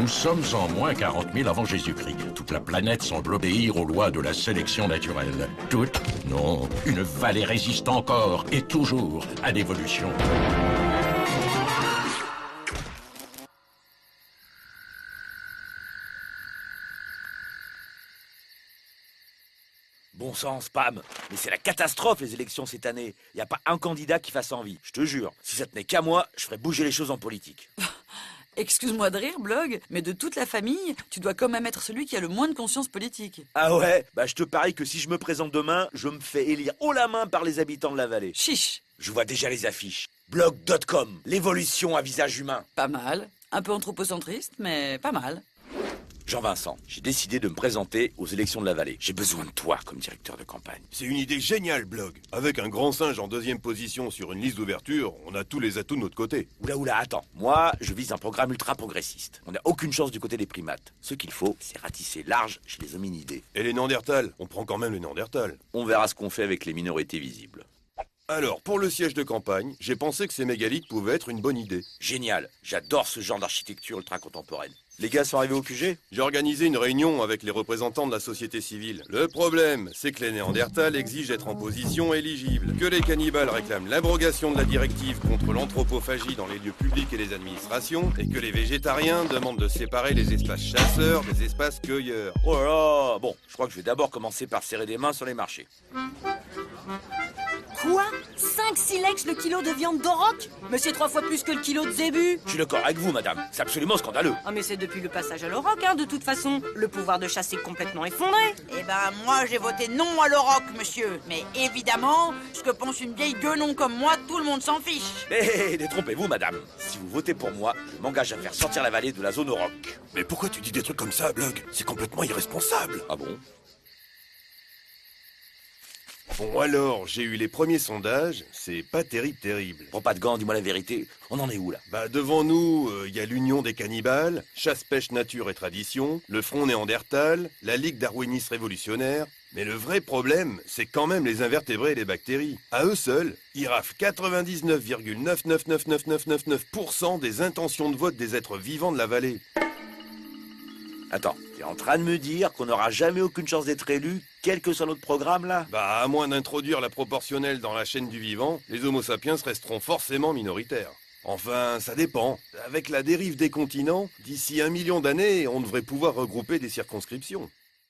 Nous sommes en moins 40 000 avant Jésus-Christ. Toute la planète semble obéir aux lois de la sélection naturelle. Toute, non, une vallée résiste encore et toujours à l'évolution. Bon sang, Spam, mais c'est la catastrophe les élections cette année. Y a pas un candidat qui fasse envie, je te jure. Si ça tenait qu'à moi, je ferais bouger les choses en politique. Excuse-moi de rire, Blog, mais de toute la famille, tu dois quand même être celui qui a le moins de conscience politique. Ah ouais? Bah je te parie que si je me présente demain, je me fais élire haut la main par les habitants de la vallée. Chiche. Je vois déjà les affiches. Blog.com, l'évolution à visage humain. Pas mal. Un peu anthropocentriste, mais pas mal. Jean-Vincent, j'ai décidé de me présenter aux élections de la vallée. J'ai besoin de toi comme directeur de campagne. C'est une idée géniale, Blog. Avec un grand singe en deuxième position sur une liste d'ouverture, on a tous les atouts de notre côté. Oula, attends. Moi, je vise un programme ultra progressiste. On n'a aucune chance du côté des primates. Ce qu'il faut, c'est ratisser large chez les hominidés. Et les Néandertals? On prend quand même les Néandertals. On verra ce qu'on fait avec les minorités visibles. Alors, pour le siège de campagne, j'ai pensé que ces mégalithes pouvaient être une bonne idée. Génial. J'adore ce genre d'architecture ultra contemporaine. Les gars sont arrivés au QG? J'ai organisé une réunion avec les représentants de la société civile. Le problème, c'est que les Néandertals exigent d'être en position éligible, que les cannibales réclament l'abrogation de la directive contre l'anthropophagie dans les lieux publics et les administrations, et que les végétariens demandent de séparer les espaces chasseurs des espaces cueilleurs. Oh là là. Bon, je crois que je vais d'abord commencer par serrer des mains sur les marchés. Quoi? 5 silex le kilo de viande d'auroch? Mais c'est 3 fois plus que le kilo de zébu. Je suis d'accord avec vous, madame. C'est absolument scandaleux. Ah mais c'est depuis le passage à l'auroch, hein, de toute façon. Le pouvoir de chasse est complètement effondré. Eh ben, moi, j'ai voté non à l'auroch, monsieur. Mais évidemment, ce que pense une vieille gueunon comme moi, tout le monde s'en fiche. Mais détrompez-vous, madame. Si vous votez pour moi, je m'engage à faire sortir la vallée de la zone auroch. Mais pourquoi tu dis des trucs comme ça, Blog? C'est complètement irresponsable. Ah bon? Bon alors, j'ai eu les premiers sondages, c'est pas terrible. Prends pas de gants, dis-moi la vérité. On en est où, là? Bah devant nous, y a l'Union des cannibales, Chasse, Pêche, Nature et Tradition, le Front Néandertal, la Ligue darwiniste révolutionnaire. Mais le vrai problème, c'est quand même les invertébrés et les bactéries. À eux seuls, ils raflent 99,9999999% des intentions de vote des êtres vivants de la vallée. Attends, t'es en train de me dire qu'on n'aura jamais aucune chance d'être élu, quel que soit notre programme, là? Bah à moins d'introduire la proportionnelle dans la chaîne du vivant, les homo sapiens resteront forcément minoritaires. Enfin, ça dépend. Avec la dérive des continents, d'ici 1 million d'années, on devrait pouvoir regrouper des circonscriptions.